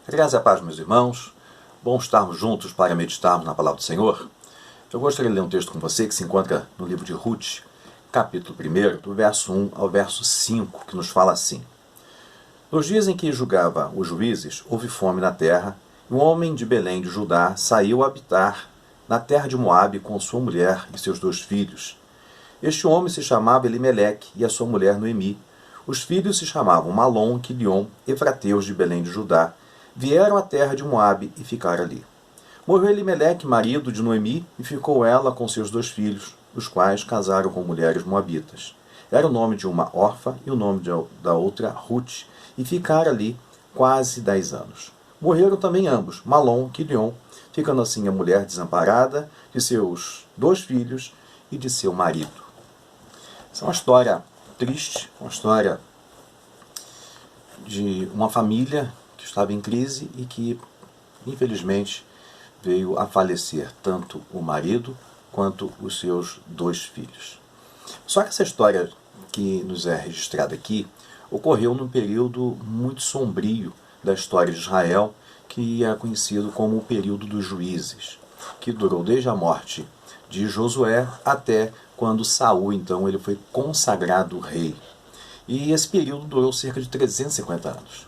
Graças a paz, meus irmãos. Bom estarmos juntos para meditarmos na palavra do Senhor. Eu gostaria de ler um texto com você que se encontra no livro de Ruth, capítulo 1, do verso 1 ao verso 5, que nos fala assim. Nos dias em que julgava os juízes, houve fome na terra, e um homem de Belém de Judá saiu a habitar na terra de Moabe com sua mulher e seus 2 filhos. Este homem se chamava Elimeleque e a sua mulher Noemi. Os filhos se chamavam Malom, Quilion, efrateus de Belém de Judá. Vieram à terra de Moabe e ficaram ali. Morreu Elimeleque, marido de Noemi, e ficou ela com seus 2 filhos, os quais casaram com mulheres moabitas. Era o nome de uma Orfa e o nome da outra Ruth, e ficaram ali quase 10 anos. Morreram também ambos, Malom e Quilion, ficando assim a mulher desamparada de seus 2 filhos e de seu marido. Essa é uma história triste, uma história de uma família que estava em crise e que, infelizmente, veio a falecer tanto o marido quanto os seus 2 filhos. Só que essa história que nos é registrada aqui ocorreu num período muito sombrio da história de Israel, que é conhecido como o período dos juízes, que durou desde a morte de Josué até quando Saul, então, ele foi consagrado rei. E esse período durou cerca de 350 anos.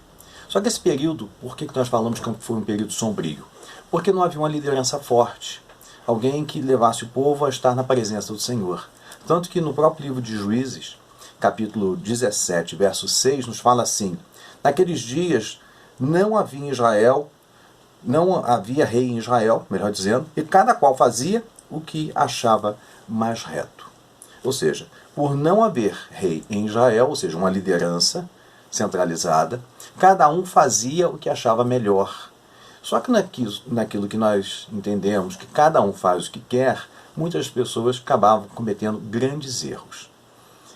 Só que esse período, por que nós falamos que foi um período sombrio? Porque não havia uma liderança forte, alguém que levasse o povo a estar na presença do Senhor. Tanto que no próprio livro de Juízes, capítulo 17, verso 6, nos fala assim: naqueles dias não havia rei em Israel, melhor dizendo, e cada qual fazia o que achava mais reto. Ou seja, por não haver rei em Israel, ou seja, uma liderança centralizada, cada um fazia o que achava melhor. Só que naquilo que nós entendemos, que cada um faz o que quer, muitas pessoas acabavam cometendo grandes erros.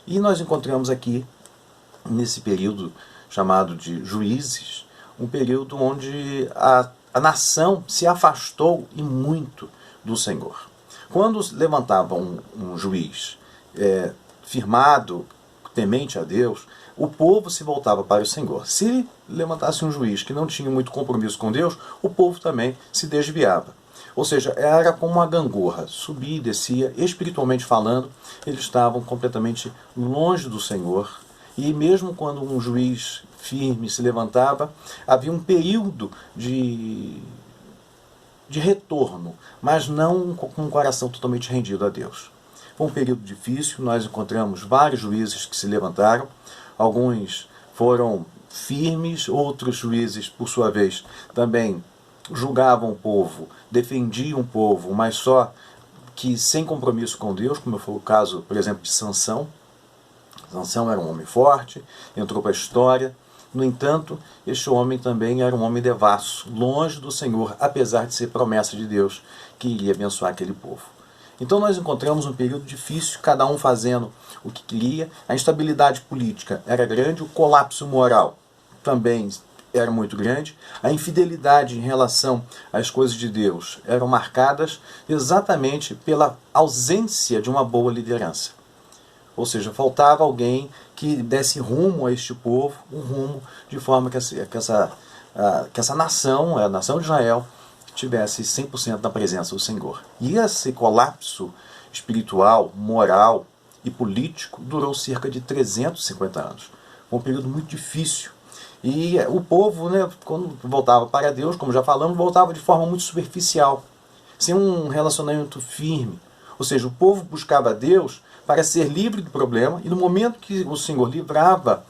E nós encontramos aqui, nesse período chamado de Juízes, um período onde a nação se afastou e muito do Senhor. Quando levantava um juiz firmado, temente a Deus, o povo se voltava para o Senhor. Se levantasse um juiz que não tinha muito compromisso com Deus, o povo também se desviava. Ou seja, era como uma gangorra, subia e descia, espiritualmente falando, eles estavam completamente longe do Senhor. E mesmo quando um juiz firme se levantava, havia um período de retorno, mas não com um coração totalmente rendido a Deus. Foi um período difícil, nós encontramos vários juízes que se levantaram, alguns foram firmes, outros juízes, por sua vez, também julgavam o povo, defendiam o povo, mas só que sem compromisso com Deus, como foi o caso, por exemplo, de Sansão. Sansão era um homem forte, entrou para a história. No entanto, este homem também era um homem devasso, longe do Senhor, apesar de ser promessa de Deus que iria abençoar aquele povo. Então nós encontramos um período difícil, cada um fazendo o que queria, a instabilidade política era grande, o colapso moral também era muito grande, a infidelidade em relação às coisas de Deus eram marcadas exatamente pela ausência de uma boa liderança. Ou seja, faltava alguém que desse rumo a este povo, um rumo de forma que essa nação, a nação de Israel, tivesse 100% na presença do Senhor. E esse colapso espiritual, moral e político durou cerca de 350 anos. Foi um período muito difícil. E o povo, quando voltava para Deus, como já falamos, voltava de forma muito superficial, sem um relacionamento firme. Ou seja, o povo buscava Deus para ser livre do problema, e no momento que o Senhor livrava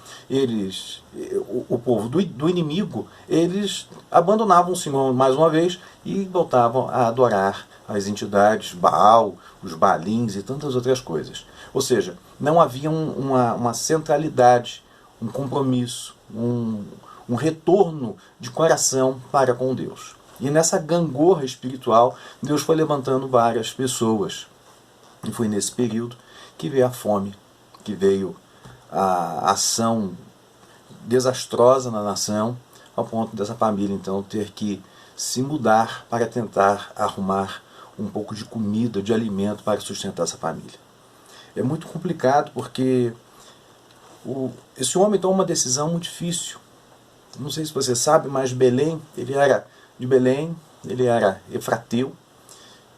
o povo do inimigo, eles abandonavam o Senhor mais uma vez e voltavam a adorar as entidades, Baal, os Baalins e tantas outras coisas. Ou seja, não havia uma centralidade, um compromisso, um retorno de coração para com Deus. E nessa gangorra espiritual, Deus foi levantando várias pessoas. E foi nesse período que veio a fome, que veio a ação desastrosa na nação, ao ponto dessa família então ter que se mudar para tentar arrumar um pouco de comida, de alimento para sustentar essa família. É muito complicado porque esse homem toma uma decisão muito difícil. Não sei se você sabe, mas Belém, ele era de Belém, ele era efrateu,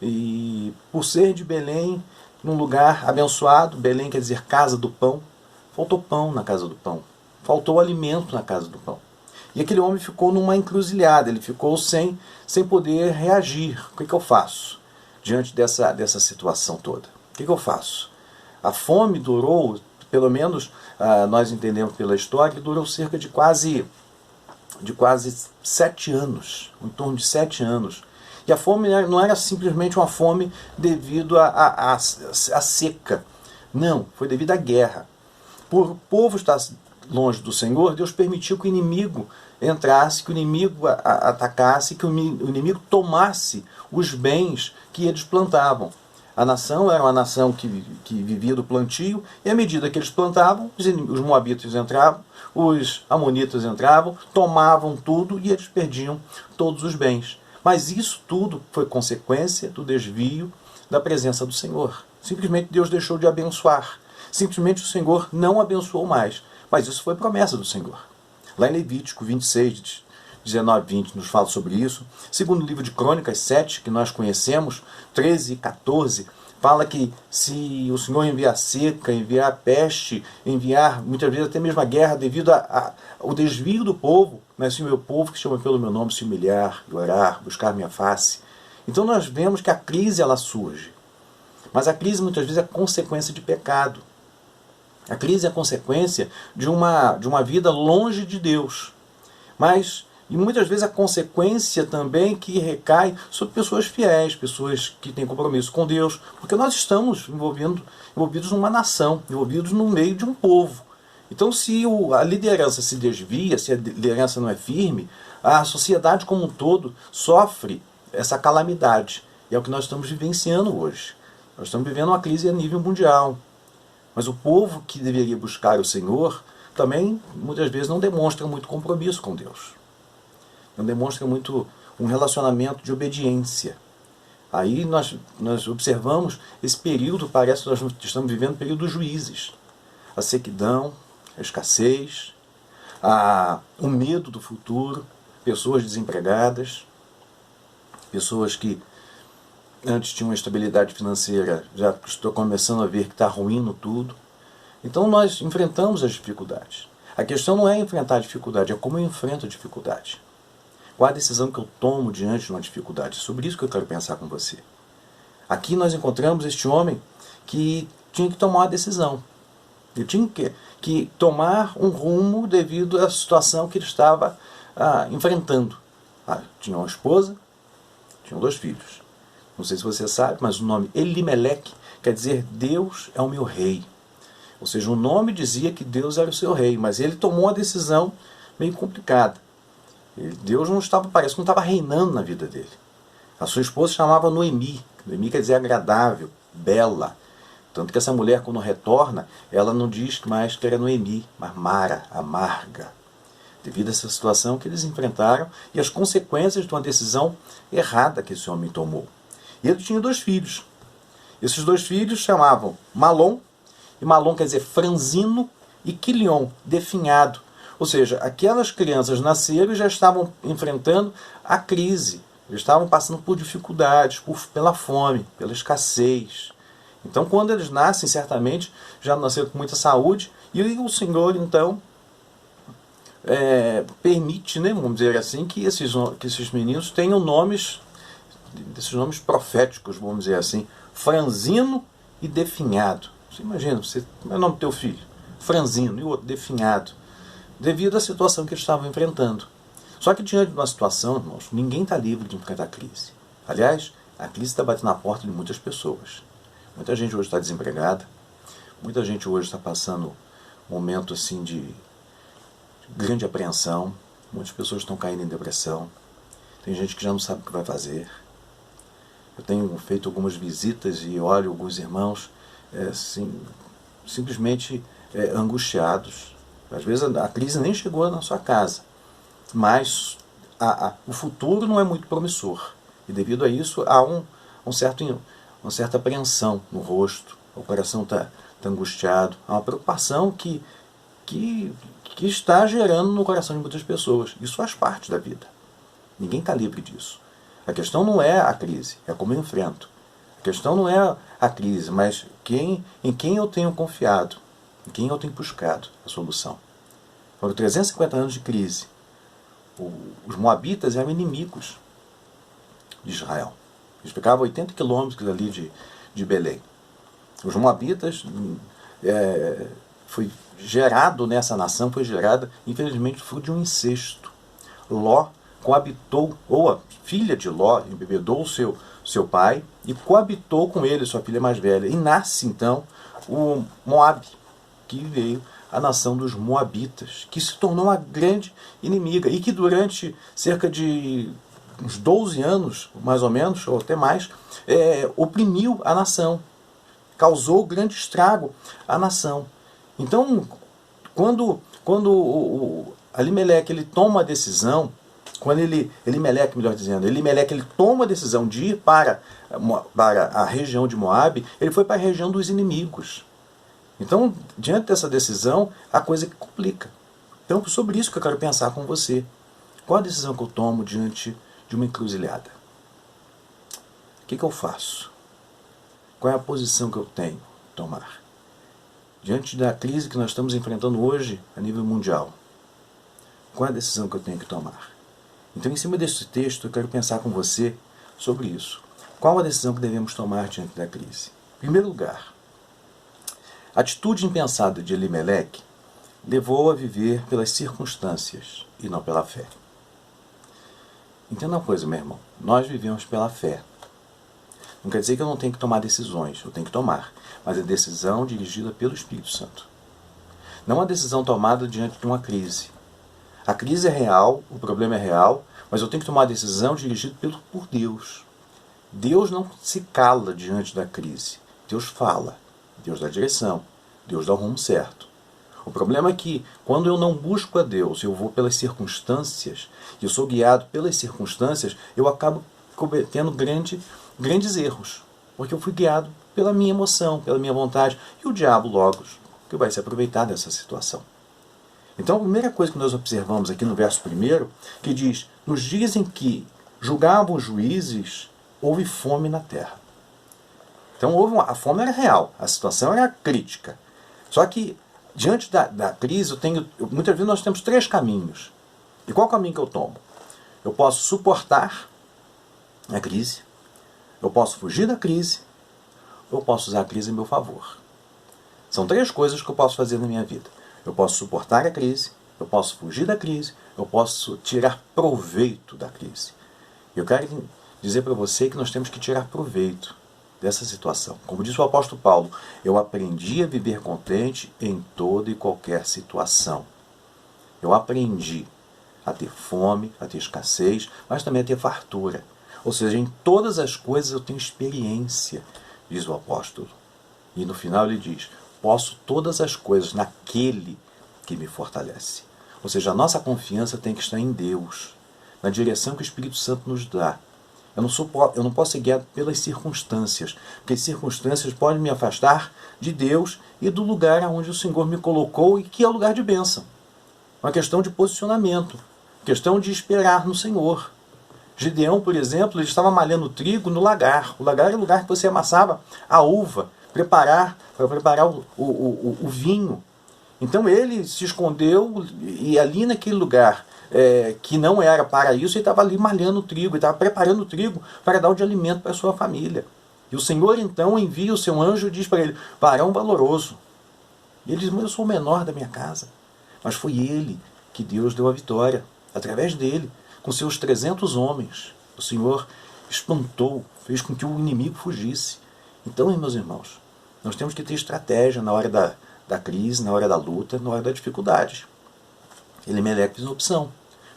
e por ser de Belém, num lugar abençoado, Belém quer dizer casa do pão, faltou pão na casa do pão, faltou alimento na casa do pão. E aquele homem ficou numa encruzilhada, ele ficou sem poder reagir. O que eu faço diante dessa situação toda? O que eu faço? A fome durou, pelo menos nós entendemos pela história, que durou cerca de quase 7 anos, em torno de 7 anos. E a fome não era simplesmente uma fome devido à seca. Não, foi devido à guerra. Por o povo estar longe do Senhor, Deus permitiu que o inimigo entrasse, que o inimigo atacasse, que o inimigo tomasse os bens que eles plantavam. A nação era uma nação que vivia do plantio, e à medida que eles plantavam, os moabitas entravam, os amonitas entravam, tomavam tudo e eles perdiam todos os bens. Mas isso tudo foi consequência do desvio da presença do Senhor. Simplesmente Deus deixou de abençoar. Simplesmente o Senhor não abençoou mais. Mas isso foi promessa do Senhor. Lá em Levítico 26, 19 e 20 nos fala sobre isso. Segundo o livro de Crônicas 7, que nós conhecemos, 13 e 14, fala que se o Senhor enviar seca, enviar peste, enviar muitas vezes até mesmo a guerra devido ao desvio do povo, mas se o meu povo que chama pelo meu nome se humilhar, orar, buscar minha face. Então nós vemos que a crise ela surge. Mas a crise muitas vezes é consequência de pecado. A crise é consequência de uma vida longe de Deus. E muitas vezes a consequência também que recai sobre pessoas fiéis, pessoas que têm compromisso com Deus, porque nós estamos envolvidos numa nação, envolvidos no meio de um povo. Então se a liderança se desvia, se a liderança não é firme, a sociedade como um todo sofre essa calamidade. E é o que nós estamos vivenciando hoje. Nós estamos vivendo uma crise a nível mundial. Mas o povo que deveria buscar o Senhor também muitas vezes não demonstra muito compromisso com Deus. Não demonstra muito um relacionamento de obediência. Aí nós observamos esse período, parece que nós estamos vivendo o período dos juízes. A sequidão, a escassez, o medo do futuro, pessoas desempregadas, pessoas que antes tinham uma estabilidade financeira, já estou começando a ver que está ruindo tudo. Então nós enfrentamos as dificuldades. A questão não é enfrentar a dificuldade, é como eu enfrento a dificuldade. Qual a decisão que eu tomo diante de uma dificuldade? É sobre isso que eu quero pensar com você. Aqui nós encontramos este homem que tinha que tomar uma decisão. Ele tinha que tomar um rumo devido à situação que ele estava enfrentando. Tinha uma esposa, tinha 2 filhos. Não sei se você sabe, mas o nome Elimeleque quer dizer Deus é o meu rei. Ou seja, o nome dizia que Deus era o seu rei, mas ele tomou uma decisão meio complicada. Deus não estava, parece que não estava reinando na vida dele. A sua esposa se chamava Noemi. Noemi quer dizer agradável, bela. Tanto que essa mulher, quando retorna, ela não diz mais que era Noemi, mas Mara, amarga. Devido a essa situação que eles enfrentaram e as consequências de uma decisão errada que esse homem tomou. E ele tinha 2 filhos. Esses 2 filhos chamavam Malom, e Malom quer dizer franzino, e Quilion, definhado. Ou seja, aquelas crianças nasceram e já estavam enfrentando a crise, já estavam passando por dificuldades, pela fome, pela escassez. Então, quando eles nascem, certamente já nasceram com muita saúde, e o Senhor, então, permite, né, vamos dizer assim, que esses meninos tenham nomes, desses nomes proféticos, vamos dizer assim, franzino e definhado. Você imagina, como é o nome do teu filho? Franzino, e o outro definhado. Devido à situação que eles estavam enfrentando. Só que diante de uma situação, irmãos, ninguém está livre de enfrentar a crise. Aliás, a crise está batendo na porta de muitas pessoas. Muita gente hoje está desempregada, muita gente hoje está passando um momento assim de grande apreensão, muitas pessoas estão caindo em depressão, tem gente que já não sabe o que vai fazer. Eu tenho feito algumas visitas e olho alguns irmãos simplesmente angustiados. Às vezes a crise nem chegou na sua casa, mas o futuro não é muito promissor. E devido a isso há uma certa apreensão no rosto, o coração está angustiado, há uma preocupação que que, que está gerando no coração de muitas pessoas. Isso faz parte da vida. Ninguém está livre disso. A questão não é a crise, é como eu enfrento. A questão não é a crise, mas em quem eu tenho confiado, em quem eu tenho buscado a solução. Foram 350 anos de crise. Os moabitas eram inimigos de Israel. Eles ficavam a 80 quilômetros ali de Belém. Os moabitas, foi gerado nessa nação, foi gerada, infelizmente, fruto de um incesto. Ló coabitou, ou a filha de Ló, embebedou seu pai e coabitou com ele, sua filha mais velha. E nasce, então, o Moabe, que veio a nação dos moabitas, que se tornou uma grande inimiga e que durante cerca de uns 12 anos, mais ou menos, ou até mais, oprimiu a nação, causou grande estrago à nação. Então, quando o Elimeleque ele toma a decisão, quando Elimeleque, melhor dizendo, Elimeleque ele toma a decisão de ir para a região de Moabe, ele foi para a região dos inimigos. Então, diante dessa decisão, a coisa que complica. Então, sobre isso que eu quero pensar com você. Qual a decisão que eu tomo diante de uma encruzilhada? O que eu faço? Qual é a posição que eu tenho que tomar? Diante da crise que nós estamos enfrentando hoje a nível mundial, qual é a decisão que eu tenho que tomar? Então, em cima desse texto, eu quero pensar com você sobre isso. Qual a decisão que devemos tomar diante da crise? Em primeiro lugar, a atitude impensada de Elimeleque levou a viver pelas circunstâncias e não pela fé. Entenda uma coisa, meu irmão. Nós vivemos pela fé. Não quer dizer que eu não tenho que tomar decisões. Eu tenho que tomar. Mas é decisão dirigida pelo Espírito Santo. Não uma decisão tomada diante de uma crise. A crise é real, o problema é real, mas eu tenho que tomar a decisão dirigida por Deus. Deus não se cala diante da crise. Deus fala. Deus dá direção. Deus dá o rumo certo. O problema é que, quando eu não busco a Deus, eu vou pelas circunstâncias, e eu sou guiado pelas circunstâncias, eu acabo cometendo grandes erros. Porque eu fui guiado pela minha emoção, pela minha vontade, e o diabo, logo, que vai se aproveitar dessa situação. Então, a primeira coisa que nós observamos aqui no verso 1, que diz, nos dias em que julgavam os juízes, houve fome na terra. Então, a fome era real, a situação era crítica. Só que, diante da crise, muitas vezes nós temos 3 caminhos. E qual caminho que eu tomo? Eu posso suportar a crise, eu posso fugir da crise, ou eu posso usar a crise em meu favor. São 3 coisas que eu posso fazer na minha vida. Eu posso suportar a crise, eu posso fugir da crise, eu posso tirar proveito da crise. Eu quero dizer para você que nós temos que tirar proveito dessa situação. Como disse o apóstolo Paulo, eu aprendi a viver contente em toda e qualquer situação. Eu aprendi a ter fome, a ter escassez, mas também a ter fartura. Ou seja, em todas as coisas eu tenho experiência, diz o apóstolo. E no final ele diz, posso todas as coisas naquele que me fortalece. Ou seja, a nossa confiança tem que estar em Deus, na direção que o Espírito Santo nos dá. Eu não posso ser guiado pelas circunstâncias, porque as circunstâncias podem me afastar de Deus e do lugar onde o Senhor me colocou e que é o lugar de bênção. Uma questão de posicionamento, questão de esperar no Senhor. Gideão, por exemplo, ele estava malhando trigo no lagar. O lagar era o lugar que você amassava a uva, para preparar o vinho. Então ele se escondeu e ali naquele lugar que não era para isso, ele estava ali malhando o trigo, ele estava preparando o trigo para dar o de alimento para a sua família. E o Senhor então envia o seu anjo e diz para ele, varão valoroso. E ele diz, mas eu sou o menor da minha casa. Mas foi ele que Deus deu a vitória, através dele, com seus 300 homens. O Senhor espantou, fez com que o inimigo fugisse. Então, meus irmãos, nós temos que ter estratégia na hora da crise, na hora da luta, na hora da dificuldade. Elimeleque fez uma opção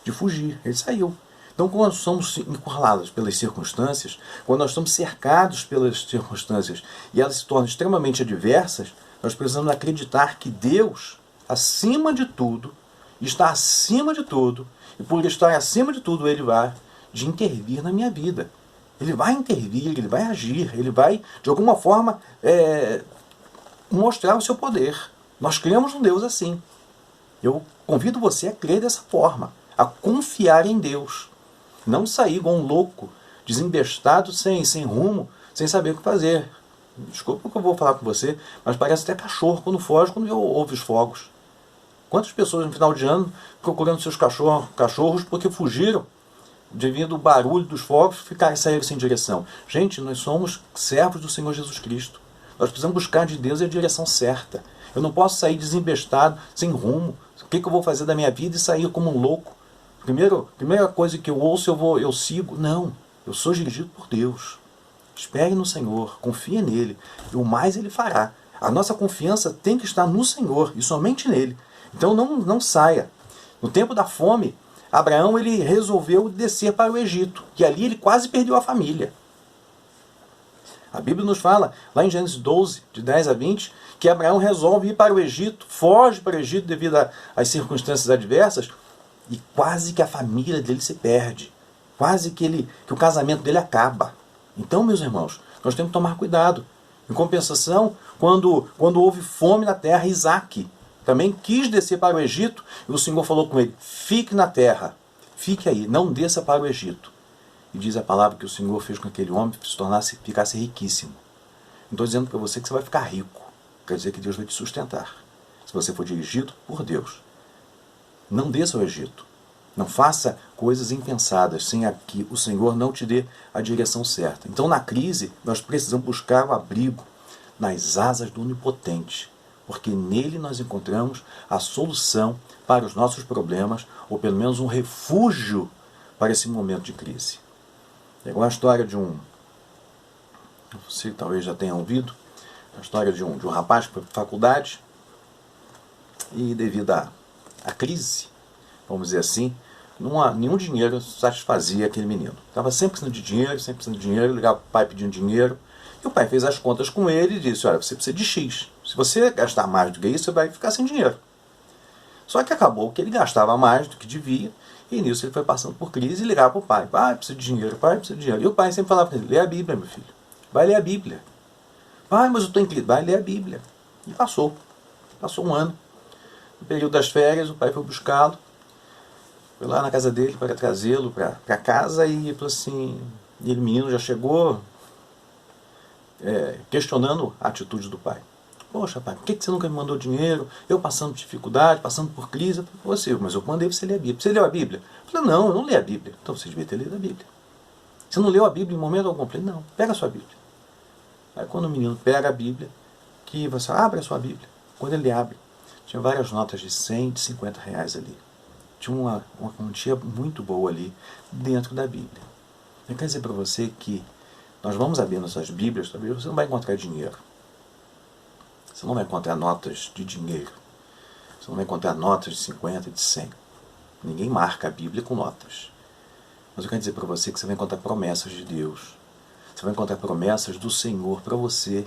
de fugir, ele saiu. Então, quando nós somos encurralados pelas circunstâncias, quando nós estamos cercados pelas circunstâncias e elas se tornam extremamente adversas, nós precisamos acreditar que Deus, acima de tudo, está acima de tudo, e por estar acima de tudo, Ele vai de intervir na minha vida. Ele vai intervir, Ele vai agir, Ele vai, de alguma forma, mostrar o seu poder. Nós criamos um Deus assim. Eu convido você a crer dessa forma, a confiar em Deus. Não sair igual um louco, desembestado, sem rumo, sem saber o que fazer. Desculpa o que eu vou falar com você, mas parece até cachorro quando foge, quando ouve os fogos. Quantas pessoas no final de ano procurando seus cachorros porque fugiram devido ao barulho dos fogos, saíram sem direção? Gente, nós somos servos do Senhor Jesus Cristo. Nós precisamos buscar de Deus a direção certa. Eu não posso sair desembestado, sem rumo. O que eu vou fazer da minha vida e sair como um louco? Primeira coisa que eu ouço, eu sigo. Não, eu sou dirigido por Deus. Espere no Senhor, confie nele, e o mais ele fará. A nossa confiança tem que estar no Senhor e somente nele. Então não saia. No tempo da fome, Abraão ele resolveu descer para o Egito, e ali ele quase perdeu a família. A Bíblia nos fala, lá em Gênesis 12, de 10 a 20, que Abraão resolve ir para o Egito, foge para o Egito devido às circunstâncias adversas, e quase que a família dele se perde. Quase que o casamento dele acaba. Então, meus irmãos, nós temos que tomar cuidado. Em compensação, quando houve fome na terra, Isaac também quis descer para o Egito, e o Senhor falou com ele, fique na terra, fique aí, não desça para o Egito. E diz a palavra que o Senhor fez com que aquele homem ficasse riquíssimo. Não estou dizendo para você que você vai ficar rico. Quer dizer que Deus vai te sustentar. Se você for dirigido por Deus. Não desça ao Egito. Não faça coisas impensadas sem que o Senhor não te dê a direção certa. Então, na crise, nós precisamos buscar o abrigo nas asas do Onipotente, porque nele nós encontramos a solução para os nossos problemas, ou pelo menos um refúgio para esse momento de crise. É igual a história de você talvez já tenha ouvido, a história de um rapaz que foi para a faculdade e devido à crise, vamos dizer assim, nenhum dinheiro satisfazia aquele menino. Estava sempre precisando de dinheiro, ligava para o pai pedindo dinheiro, e o pai fez as contas com ele e disse, olha, você precisa de X. Se você gastar mais do que isso, você vai ficar sem dinheiro. Só que acabou que ele gastava mais do que devia, e nisso ele foi passando por crise e ligava para o pai. Pai, precisa de dinheiro, pai, precisa de dinheiro. E o pai sempre falava para ele, lê a Bíblia, meu filho. Vai ler a Bíblia. Pai, mas eu estou em crise. Vai ler a Bíblia. E passou. Passou um ano. No período das férias, o pai foi buscá-lo. Foi lá na casa dele para trazê-lo para casa e falou assim, e o menino já chegou questionando a atitude do pai. Poxa, pai, por que você nunca me mandou dinheiro? Eu passando dificuldade, passando por crise. Eu falei, mas eu mandei você ler a Bíblia. Você leu a Bíblia? Eu falei, não, eu não li a Bíblia. Então você devia ter lido a Bíblia. Você não leu a Bíblia em momento algum? Eu falei, não, pega a sua Bíblia. Aí quando o menino pega a Bíblia, que você abre a sua Bíblia. Quando ele abre, tinha várias notas de 100, de 50 reais ali. Tinha uma quantia muito boa ali dentro da Bíblia. Eu quero dizer para você que nós vamos abrir nossas Bíblias, talvez você não vai encontrar dinheiro. Você não vai encontrar notas de dinheiro. Você não vai encontrar notas de 50, de 100. Ninguém marca a Bíblia com notas. Mas eu quero dizer para você que você vai encontrar promessas de Deus. Você vai encontrar promessas do Senhor para você,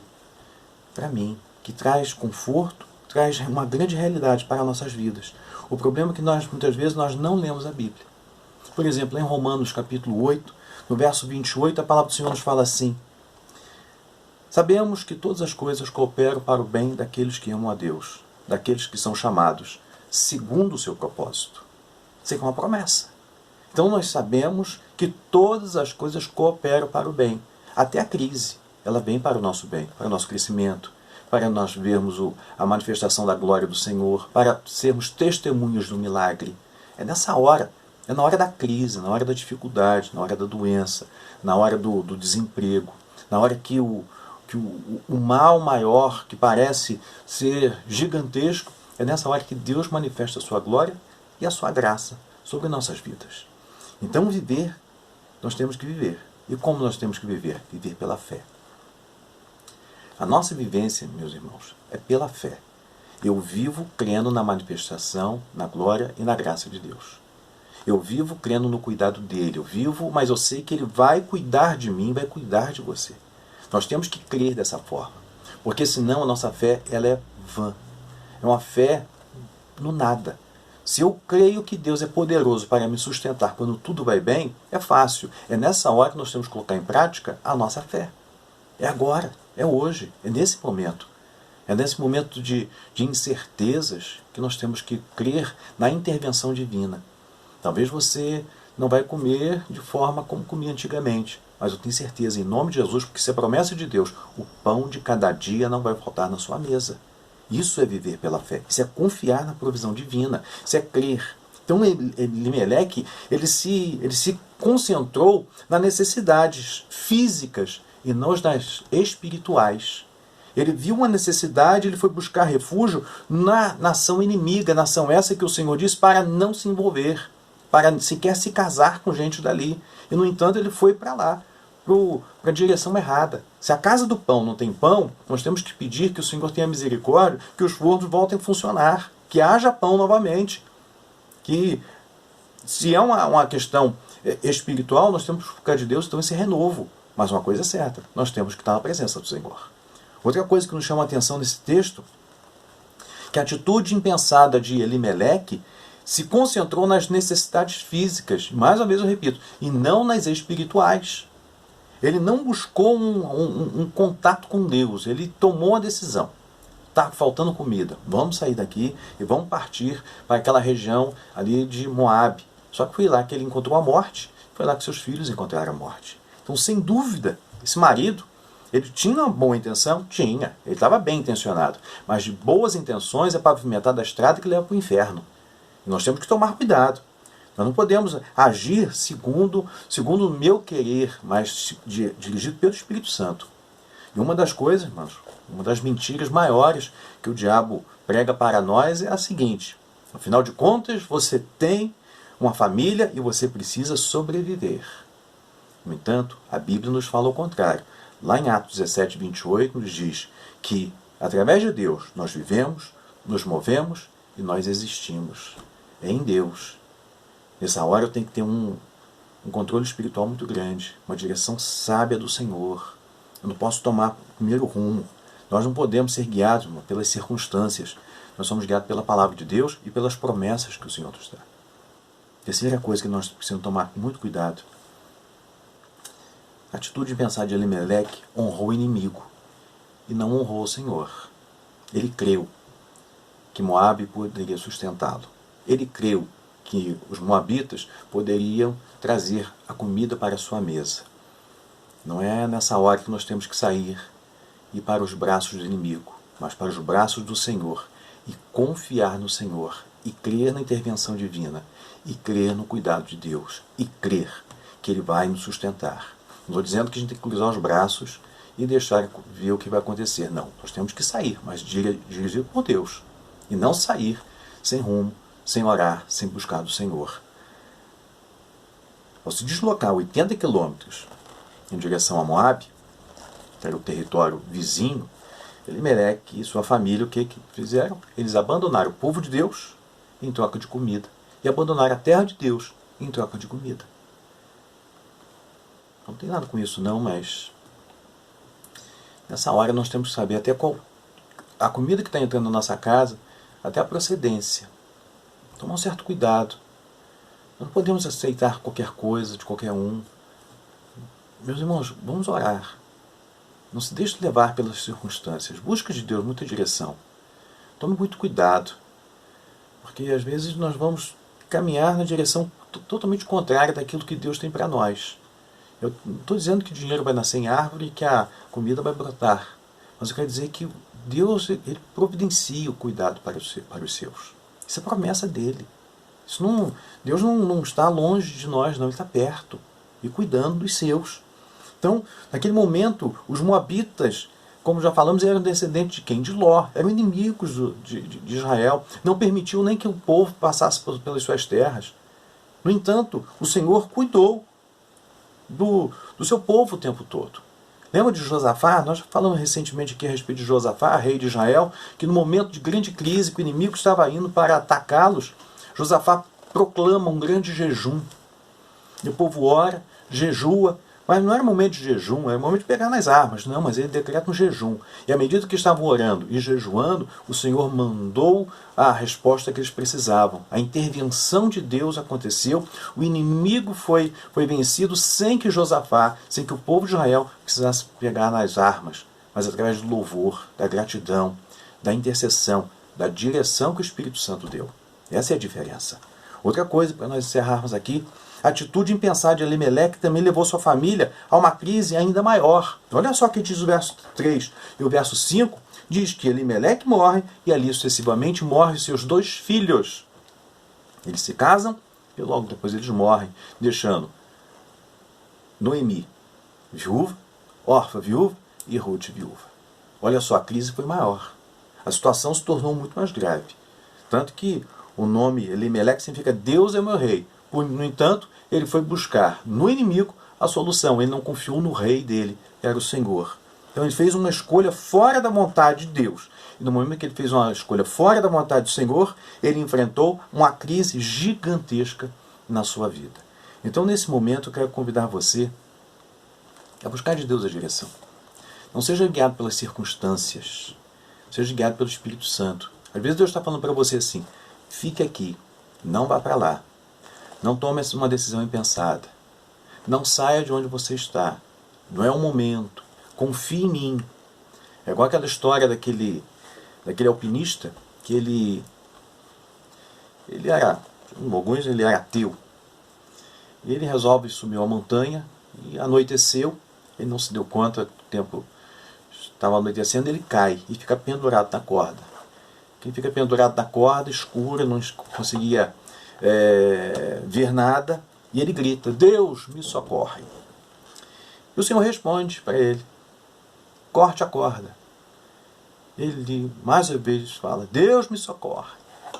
para mim, que traz conforto, traz uma grande realidade para nossas vidas. O problema é que muitas vezes nós não lemos a Bíblia. Por exemplo, em Romanos capítulo 8, no verso 28, a palavra do Senhor nos fala assim, sabemos que todas as coisas cooperam para o bem daqueles que amam a Deus, daqueles que são chamados segundo o seu propósito. Isso é uma promessa. Então nós sabemos que todas as coisas cooperam para o bem. Até a crise, ela vem para o nosso bem, para o nosso crescimento, para nós vermos a manifestação da glória do Senhor, para sermos testemunhas do milagre. É nessa hora, é na hora da crise, na hora da dificuldade, na hora da doença, na hora do desemprego, na hora que o mal maior, que parece ser gigantesco, é nessa hora que Deus manifesta a sua glória e a sua graça sobre nossas vidas. Então viver, nós temos que viver. E como nós temos que viver? Viver pela fé. A nossa vivência, meus irmãos, é pela fé. Eu vivo crendo na manifestação, na glória e na graça de Deus. Eu vivo crendo no cuidado dele. Eu vivo, mas eu sei que ele vai cuidar de mim, vai cuidar de você. Nós temos que crer dessa forma. Porque senão a nossa fé ela é vã. É uma fé no nada. Se eu creio que Deus é poderoso para me sustentar quando tudo vai bem, é fácil. É nessa hora que nós temos que colocar em prática a nossa fé. É agora, é hoje, é nesse momento. É nesse momento de incertezas que nós temos que crer na intervenção divina. Talvez você não vai comer de forma como comia antigamente, mas eu tenho certeza, em nome de Jesus, porque isso é promessa de Deus, o pão de cada dia não vai faltar na sua mesa. Isso é viver pela fé, isso é confiar na provisão divina, isso é crer. Então Elimeleque, ele se concentrou nas necessidades físicas e não nas espirituais. Ele viu uma necessidade, ele foi buscar refúgio na nação inimiga, nação essa que o Senhor diz para não se envolver, para sequer se casar com gente dali. E, no entanto, ele foi para lá, para a direção errada. Se a casa do pão não tem pão, nós temos que pedir que o Senhor tenha misericórdia, que os fornos voltem a funcionar, que haja pão novamente. Que, se é uma questão espiritual, nós temos que buscar de Deus, então, esse renovo. Mas uma coisa é certa, nós temos que estar na presença do Senhor. Outra coisa que nos chama a atenção nesse texto, que a atitude impensada de Elimeleque se concentrou nas necessidades físicas, mais uma vez eu repito, e não nas espirituais. Ele não buscou um contato com Deus, ele tomou a decisão. Está faltando comida, vamos sair daqui e vamos partir para aquela região ali de Moabe. Só que foi lá que ele encontrou a morte, foi lá que seus filhos encontraram a morte. Então, sem dúvida, esse marido, ele tinha uma boa intenção? Tinha. Ele estava bem intencionado. Mas de boas intenções é pavimentar da estrada que leva para o inferno. E nós temos que tomar cuidado. Nós não podemos agir segundo o meu querer, mas dirigido pelo Espírito Santo. E uma das coisas, irmãos, uma das mentiras maiores que o diabo prega para nós é a seguinte: afinal de contas, você tem uma família e você precisa sobreviver. No entanto, a Bíblia nos fala o contrário. Lá em Atos 17, 28, nos diz que, através de Deus, nós vivemos, nos movemos e nós existimos. É em Deus. Nessa hora eu tenho que ter um controle espiritual muito grande, uma direção sábia do Senhor. Eu não posso tomar o primeiro rumo. Nós não podemos ser guiados, irmão, pelas circunstâncias. Nós somos guiados pela palavra de Deus e pelas promessas que o Senhor nos dá. Terceira coisa que nós precisamos tomar muito cuidado. A atitude de pensar de Elimeleque honrou o inimigo e não honrou o Senhor. Ele creu que Moabe poderia sustentá-lo. Ele creu que os moabitas poderiam trazer a comida para a sua mesa. Não é nessa hora que nós temos que sair e ir para os braços do inimigo, mas para os braços do Senhor e confiar no Senhor e crer na intervenção divina e crer no cuidado de Deus e crer que Ele vai nos sustentar. Não estou dizendo que a gente tem que cruzar os braços e deixar ver o que vai acontecer. Não, nós temos que sair, mas dirigido por Deus. E não sair sem rumo, sem orar, sem buscar do Senhor. Ao se deslocar 80 quilômetros em direção a Moabe, que era o território vizinho, Elimeleque e sua família, o que fizeram? Eles abandonaram o povo de Deus em troca de comida e abandonaram a terra de Deus em troca de comida. Não tem nada com isso não, mas nessa hora nós temos que saber até qual a comida que está entrando na nossa casa, até a procedência. Tomar um certo cuidado. Não podemos aceitar qualquer coisa de qualquer um. Meus irmãos, vamos orar. Não se deixe levar pelas circunstâncias. Busque de Deus muita direção. Tome muito cuidado. Porque às vezes nós vamos caminhar na direção totalmente contrária daquilo que Deus tem para nós. Eu não estou dizendo que o dinheiro vai nascer em árvore e que a comida vai brotar. Mas eu quero dizer que Deus ele providencia o cuidado para os seus. Isso é promessa dele. Deus não está longe de nós, não. Ele está perto e cuidando dos seus. Então, naquele momento, os moabitas, como já falamos, eram descendentes de quem? De Ló. Eram inimigos de Israel. Não permitiu nem que o povo passasse pelas suas terras. No entanto, o Senhor cuidou do seu povo o tempo todo. Lembra de Josafá? Nós falamos recentemente aqui a respeito de Josafá, rei de Israel, que no momento de grande crise, que o inimigo estava indo para atacá-los, Josafá proclama um grande jejum. E o povo ora, jejua, mas não era momento de jejum, era momento de pegar nas armas. Não, mas ele decreta um jejum. E à medida que estavam orando e jejuando, o Senhor mandou a resposta que eles precisavam. A intervenção de Deus aconteceu, o inimigo foi vencido sem que Josafá, sem que o povo de Israel precisasse pegar nas armas, mas através do louvor, da gratidão, da intercessão, da direção que o Espírito Santo deu. Essa é a diferença. Outra coisa, para nós encerrarmos aqui, a atitude impensada de Elimeleque também levou sua família a uma crise ainda maior. Olha só o que diz o verso 3 e o verso 5, diz que Elimeleque morre e ali sucessivamente morrem seus 2 filhos. Eles se casam e logo depois eles morrem, deixando Noemi viúva, Orfa viúva e Ruth viúva. Olha só, a crise foi maior. A situação se tornou muito mais grave. Tanto que o nome Elimeleque significa Deus é meu rei. No entanto, ele foi buscar no inimigo a solução. Ele não confiou no rei dele, era o Senhor. Então ele fez uma escolha fora da vontade de Deus. E no momento que ele fez uma escolha fora da vontade do Senhor, ele enfrentou uma crise gigantesca na sua vida. Então nesse momento eu quero convidar você a buscar de Deus a direção. Não seja guiado pelas circunstâncias. Seja guiado pelo Espírito Santo. Às vezes Deus está falando para você assim, fique aqui, não vá para lá. Não tome uma decisão impensada. Não saia de onde você está. Não é um momento. Confie em mim. É igual aquela história daquele alpinista que ele era, alguns ele era ateu. E ele resolve subir uma montanha e anoiteceu. Ele não se deu conta, o tempo estava anoitecendo, ele cai e fica pendurado na corda. Quem fica pendurado na corda, escura, não conseguia ver nada, e ele grita, Deus me socorre. E o Senhor responde para ele, corte a corda. Ele mais uma vez fala, Deus me socorre.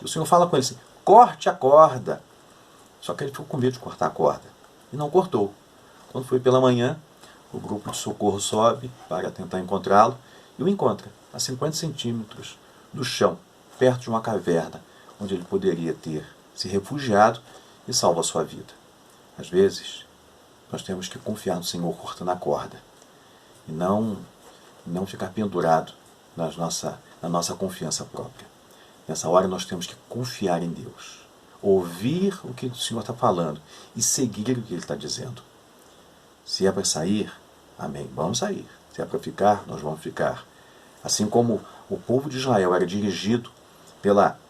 E o Senhor fala com ele assim, corte a corda. Só que ele ficou com medo de cortar a corda. E não cortou. Quando foi pela manhã, o grupo de socorro sobe para tentar encontrá-lo e o encontra a 50 centímetros do chão, perto de uma caverna, onde ele poderia ter se refugiado e salvo a sua vida. Às vezes, nós temos que confiar no Senhor cortando a corda e não ficar pendurado na nossa confiança própria. Nessa hora nós temos que confiar em Deus, ouvir o que o Senhor está falando e seguir o que Ele está dizendo. Se é para sair, amém, vamos sair. Se é para ficar, nós vamos ficar. Assim como o povo de Israel era dirigido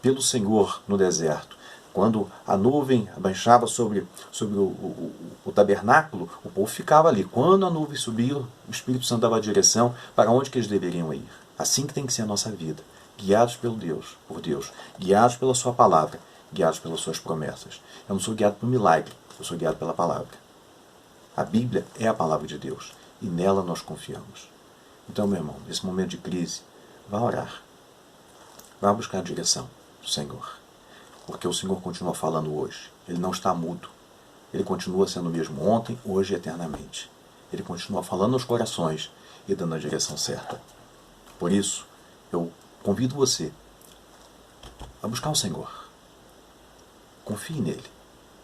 pelo Senhor no deserto, quando a nuvem abaixava sobre o tabernáculo, o povo ficava ali. Quando a nuvem subia, o Espírito Santo dava a direção para onde que eles deveriam ir. Assim que tem que ser a nossa vida, guiados por Deus, guiados pela sua palavra, guiados pelas suas promessas. Eu não sou guiado por milagre, eu sou guiado pela palavra. A Bíblia é a palavra de Deus e nela nós confiamos. Então, meu irmão, nesse momento de crise, vá orar. Vá buscar a direção do Senhor. Porque o Senhor continua falando hoje. Ele não está mudo. Ele continua sendo o mesmo ontem, hoje e eternamente. Ele continua falando aos corações e dando a direção certa. Por isso, eu convido você a buscar o Senhor. Confie nele.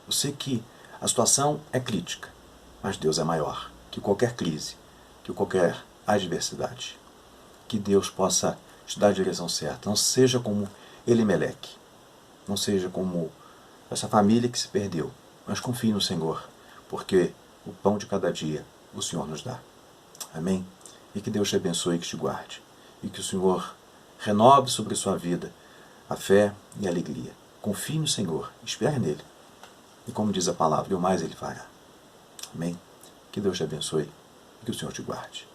Eu sei que a situação é crítica, mas Deus é maior que qualquer crise, que qualquer adversidade. Que Deus possa te dar a direção certa. Não seja como Elimeleque. Não seja como essa família que se perdeu. Mas confie no Senhor, porque o pão de cada dia o Senhor nos dá. Amém? E que Deus te abençoe e que te guarde. E que o Senhor renove sobre sua vida a fé e a alegria. Confie no Senhor, espere nele. E como diz a palavra, e o mais ele fará. Amém? Que Deus te abençoe e que o Senhor te guarde.